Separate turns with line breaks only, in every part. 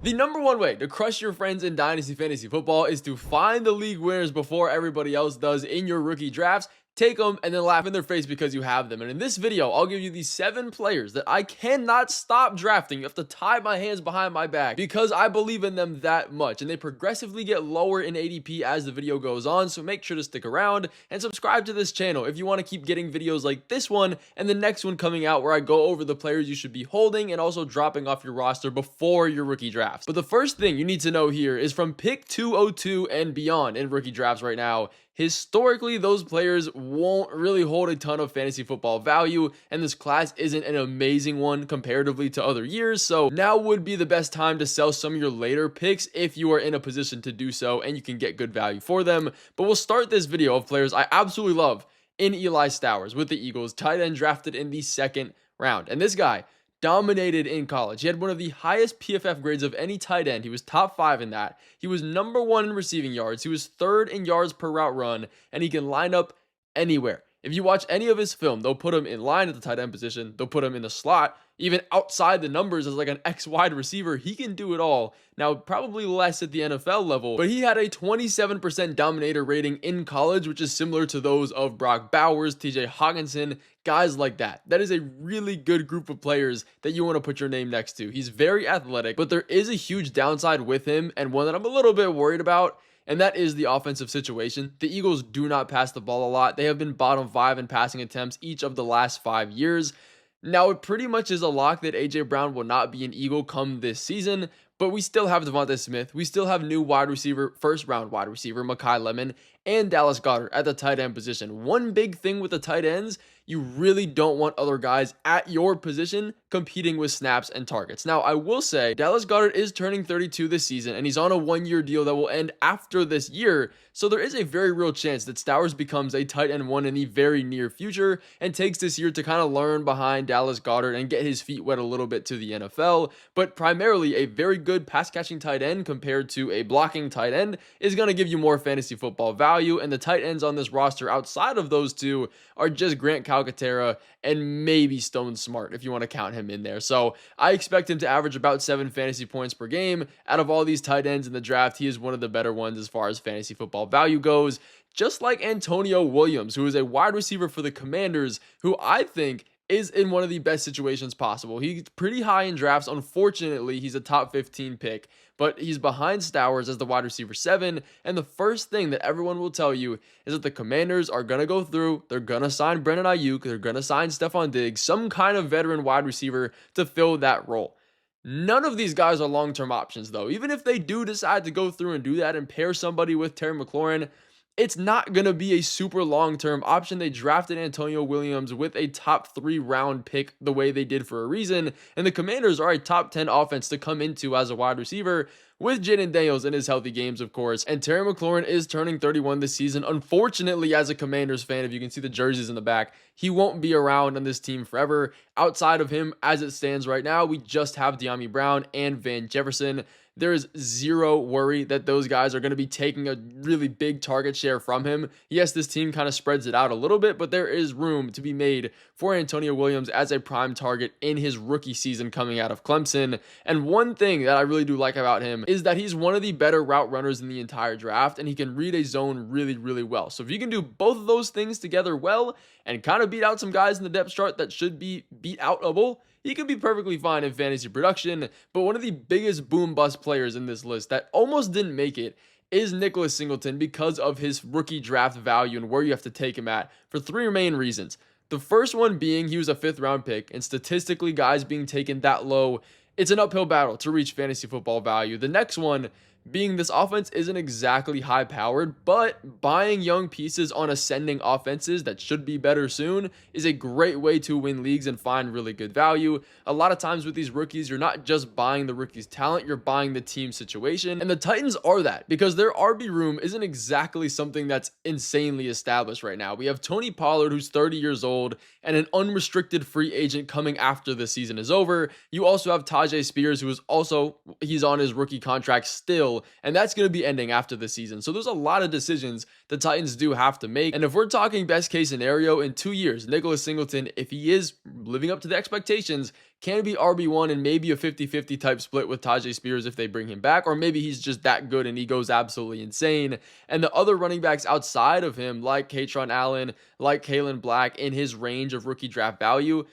The number one way to crush your friends in Dynasty Fantasy Football is to find the league winners before everybody else does in your rookie drafts. Take them and then laugh in their face because you have them. And in this video, I'll give you the 7 players that I cannot stop drafting. You have to tie my hands behind my back because I believe in them that much. And they progressively get lower in ADP as the video goes on. So make sure to stick around and subscribe to this channel if you want to keep getting videos like this one and the next one coming out where I go over the players you should be holding and also dropping off your roster before your rookie drafts. But the first thing you need to know here is from pick 202 and beyond in rookie drafts right now, historically, those players won't really hold a ton of fantasy football value, and this class isn't an amazing one comparatively to other years, so now would be the best time to sell some of your later picks if you are in a position to do so and you can get good value for them. But we'll start this video of players I absolutely love in Eli Stowers with the Eagles, tight end drafted in the second round. And this guy dominated in college. He had one of the highest PFF grades of any tight end. He was top 5 in that. He was number 1 in receiving yards. He was 3rd in yards per route run, and he can line up anywhere. If you watch any of his film, they'll put him in line at the tight end position. They'll put him in the slot, even outside the numbers as like an X wide receiver. He can do it all. Now, probably less at the NFL level, but he had a 27% dominator rating in college, which is similar to those of Brock Bowers, TJ Hawkinson, guys like that. That is a really good group of players that you want to put your name next to. He's very athletic, but there is a huge downside with him, and one that I'm a little bit worried about, and that is the offensive situation. The Eagles do not pass the ball a lot. They have been bottom 5 in passing attempts each of the last 5 years. Now, it pretty much is a lock that A.J. Brown will not be an Eagle come this season, but we still have Devontae Smith. We still have new wide receiver, first round wide receiver, Mekhi Lemon, and Dallas Goedert at the tight end position. One big thing with the tight ends, you really don't want other guys at your position competing with snaps and targets. Now, I will say Dallas Goedert is turning 32 this season, and he's on a 1-year deal that will end after this year. So there is a very real chance that Stowers becomes a tight end 1 in the very near future and takes this year to kind of learn behind Dallas Goedert and get his feet wet a little bit to the NFL. But primarily a very good pass catching tight end compared to a blocking tight end is going to give you more fantasy football value. And the tight ends on this roster outside of those two are just Grant Calcaterra and maybe Stone Smart if you want to count him in there. So I expect him to average about 7 fantasy points per game. Out of all these tight ends in the draft, he is one of the better ones as far as fantasy football value goes. Just like Antonio Williams, who is a wide receiver for the Commanders, who I think is in one of the best situations possible. He's pretty high in drafts. Unfortunately, he's a top 15 pick, but he's behind Stowers as the wide receiver 7. And the first thing that everyone will tell you is that the Commanders are going to go through. They're going to sign Brandon Ayuk. They're going to sign Stephon Diggs, some kind of veteran wide receiver to fill that role. None of these guys are long-term options, though. Even if they do decide to go through and do that and pair somebody with Terry McLaurin, it's not going to be a super long-term option. They drafted Antonio Williams with a top 3 round pick the way they did for a reason. And the Commanders are a top 10 offense to come into as a wide receiver with Jaden Daniels in his healthy games, of course. And Terry McLaurin is turning 31 this season. Unfortunately, as a Commanders fan, if you can see the jerseys in the back, he won't be around on this team forever. Outside of him, as it stands right now, we just have De'Ami Brown and Van Jefferson. There is zero worry that those guys are going to be taking a really big target share from him. Yes, this team kind of spreads it out a little bit, but there is room to be made for Antonio Williams as a prime target in his rookie season coming out of Clemson. And one thing that I really do like about him is that he's one of the better route runners in the entire draft, and he can read a zone really, really well. So if you can do both of those things together well and kind of beat out some guys in the depth chart that should be beat outable, he could be perfectly fine in fantasy production. But one of the biggest boom bust players in this list that almost didn't make it is Nicholas Singleton because of his rookie draft value and where you have to take him at for 3 main reasons. The first one being he was a 5th round pick, and statistically guys being taken that low, it's an uphill battle to reach fantasy football value. The next one being this offense isn't exactly high powered, but buying young pieces on ascending offenses that should be better soon is a great way to win leagues and find really good value. A lot of times with these rookies, you're not just buying the rookie's talent, you're buying the team situation. And the Titans are that because their RB room isn't exactly something that's insanely established right now. We have Tony Pollard, who's 30 years old, and an unrestricted free agent coming after the season is over. You also have Tajay Spears, who is also, he's on his rookie contract still, deal, and that's going to be ending after the season. So there's a lot of decisions the Titans do have to make. And if we're talking best case scenario, in 2 years, Nicholas Singleton, if he is living up to the expectations, can be RB1 and maybe a 50-50 type split with Tajay Spears if they bring him back, or maybe he's just that good and he goes absolutely insane. And the other running backs outside of him, like Katron Allen, like Kalen Black, in his range of rookie draft value,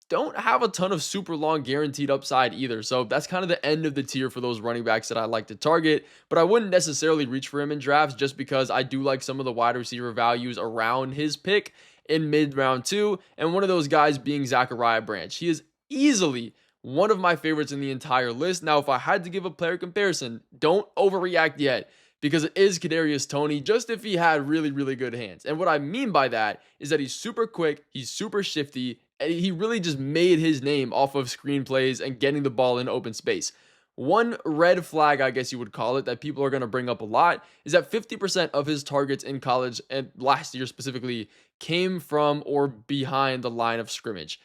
don't have a ton of super long guaranteed upside either. So that's kind of the end of the tier for those running backs that I like to target. But I wouldn't necessarily reach for him in drafts just because I do like some of the wide receiver values around his pick in mid-round 2. And one of those guys being Zachariah Branch. He is easily one of my favorites in the entire list. Now, if I had to give a player comparison, don't overreact yet, because it is Kadarius Toney, just if he had really, really good hands. And what I mean by that is that he's super quick, he's super shifty, and he really just made his name off of screenplays and getting the ball in open space. One red flag, I guess you would call it, that people are going to bring up a lot is that 50% of his targets in college, and last year specifically, came from or behind the line of scrimmage.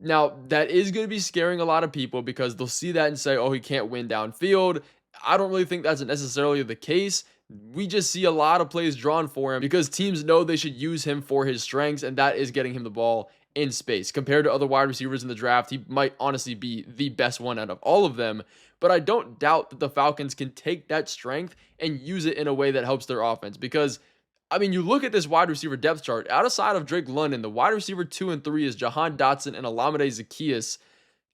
Now, that is going to be scaring a lot of people because they'll see that and say, oh, he can't win downfield. I don't really think that's necessarily the case. We just see a lot of plays drawn for him because teams know they should use him for his strengths, and that is getting him the ball in space. Compared to other wide receivers in the draft, he might honestly be the best one out of all of them. But I don't doubt that the Falcons can take that strength and use it in a way that helps their offense because, I mean, you look at this wide receiver depth chart, outside of Drake London, the wide receiver 2 and 3 is Jahan Dotson and Olamide Zaccheaus.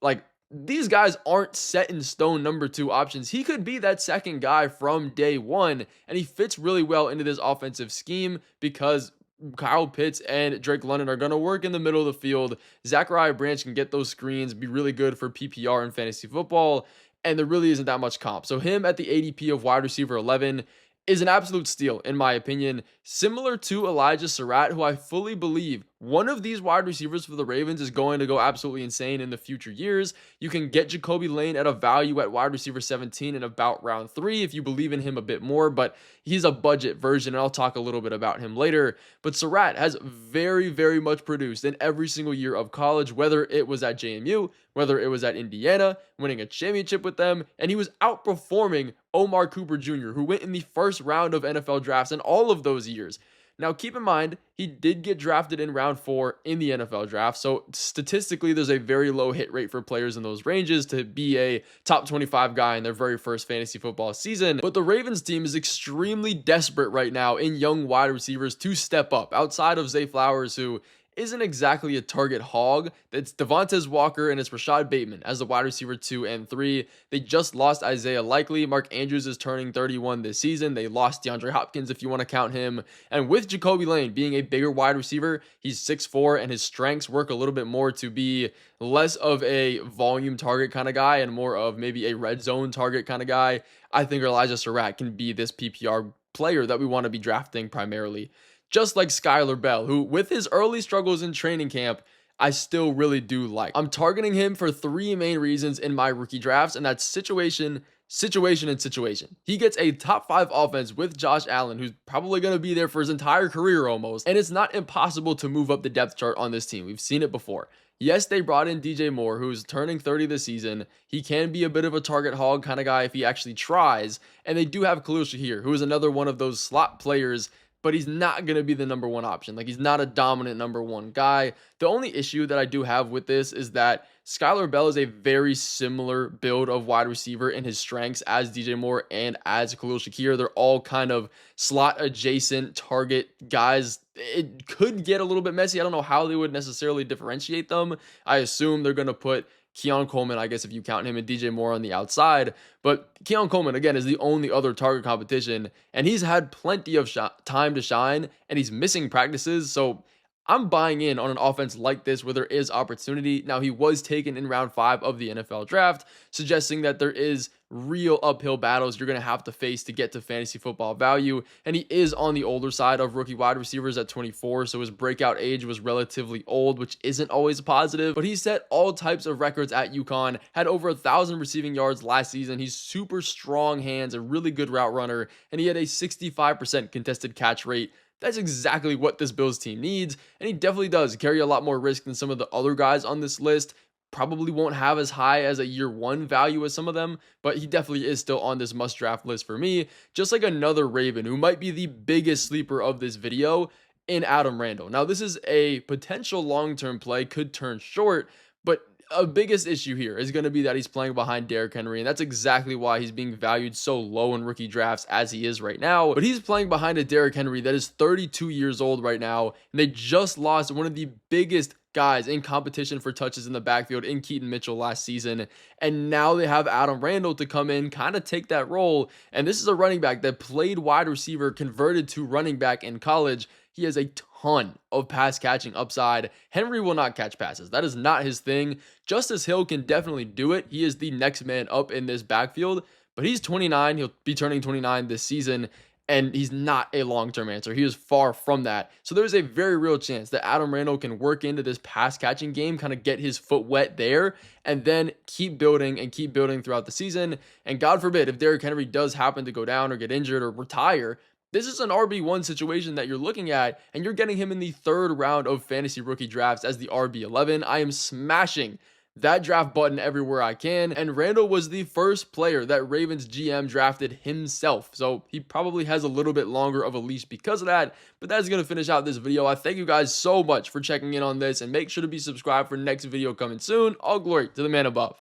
Like, these guys aren't set in stone number 2 options. He could be that second guy from day one, and he fits really well into this offensive scheme because Kyle Pitts and Drake London are going to work in the middle of the field. Zachariah Branch can get those screens, be really good for PPR and fantasy football, and there really isn't that much comp. So him at the ADP of wide receiver 11 is an absolute steal, in my opinion. Similar to Elijah Surratt, who I fully believe one of these wide receivers for the Ravens is going to go absolutely insane in the future years. You can get Jacoby Lane at a value at wide receiver 17 in about round 3 if you believe in him a bit more, but he's a budget version, and I'll talk a little bit about him later. But Surratt has very, very much produced in every single year of college, whether it was at JMU, whether it was at Indiana, winning a championship with them, and he was outperforming Omar Cooper Jr., who went in the first round of NFL drafts in all of those years. Now, keep in mind, he did get drafted in round 4 in the NFL draft, so statistically, there's a very low hit rate for players in those ranges to be a top 25 guy in their very first fantasy football season. But the Ravens team is extremely desperate right now in young wide receivers to step up, outside of Zay Flowers, who isn't exactly a target hog. It's Devontae Walker and it's Rashad Bateman as the wide receiver 2 and 3. They just lost Isaiah Likely. Mark Andrews is turning 31 this season. They lost DeAndre Hopkins, if you want to count him. And with Jacoby Lane being a bigger wide receiver, he's 6'4", and his strengths work a little bit more to be less of a volume target kind of guy and more of maybe a red zone target kind of guy. I think Elijah Surratt can be this PPR player that we want to be drafting primarily. Just like Skylar Bell, who with his early struggles in training camp, I still really do like. I'm targeting him for 3 main reasons in my rookie drafts, and that's situation, and situation. He gets a top 5 offense with Josh Allen, who's probably going to be there for his entire career almost, and it's not impossible to move up the depth chart on this team. We've seen it before. Yes, they brought in DJ Moore, who's turning 30 this season. He can be a bit of a target hog kind of guy if he actually tries, and they do have Khalil Shakir, who is another one of those slot players, but he's not going to be the number 1 option. Like, he's not a dominant number 1 guy. The only issue that I do have with this is that Skylar Bell is a very similar build of wide receiver in his strengths as DJ Moore and as Khalil Shakir. They're all kind of slot adjacent target guys. It could get a little bit messy. I don't know how they would necessarily differentiate them. I assume they're going to put Keon Coleman, I guess if you count him, and DJ Moore on the outside. But Keon Coleman, again, is the only other target competition, and he's had plenty of time to shine, and he's missing practices. So I'm buying in on an offense like this where there is opportunity. Now, he was taken in round 5 of the NFL draft, suggesting that there is real uphill battles you're going to have to face to get to fantasy football value. And he is on the older side of rookie wide receivers at 24, so his breakout age was relatively old, which isn't always a positive. But he set all types of records at UConn, had over 1,000 receiving yards last season. He's super strong hands, a really good route runner, and he had a 65% contested catch rate. That's exactly what this Bills team needs, and he definitely does carry a lot more risk than some of the other guys on this list. probably won't have as high as a year one value as some of them, but he definitely is still on this must draft list for me. Just like another Raven who might be the biggest sleeper of this video in Adam Randall. Now, this is a potential long term play, could turn short, but a biggest issue here is going to be that he's playing behind Derrick Henry, and that's exactly why he's being valued so low in rookie drafts as he is right now. But he's playing behind a Derrick Henry that is 32 years old right now, and they just lost one of the biggest guys in competition for touches in the backfield in Keaton Mitchell last season, and now they have Adam Randall to come in, kind of take that role. And this is a running back that played wide receiver, converted to running back in college. He has a ton of pass catching upside. Henry will not catch passes. That is not his thing. Justice Hill can definitely do it. He is the next man up in this backfield, but he's 29. He'll be turning 29 this season, and he's not a long-term answer. He is far from that. So there's a very real chance that Adam Randall can work into this pass catching game, kind of get his foot wet there, and then keep building and keep building throughout the season. And God forbid, if Derrick Henry does happen to go down or get injured or retire, this is an RB1 situation that you're looking at, and you're getting him in the third round of fantasy rookie drafts as the RB11. I am smashing that draft button everywhere I can, and Randall was the first player that Ravens GM drafted himself, so he probably has a little bit longer of a leash because of that. But that's going to finish out this video. I thank you guys so much for checking in on this, and make sure to be subscribed for next video coming soon. All glory to the man above.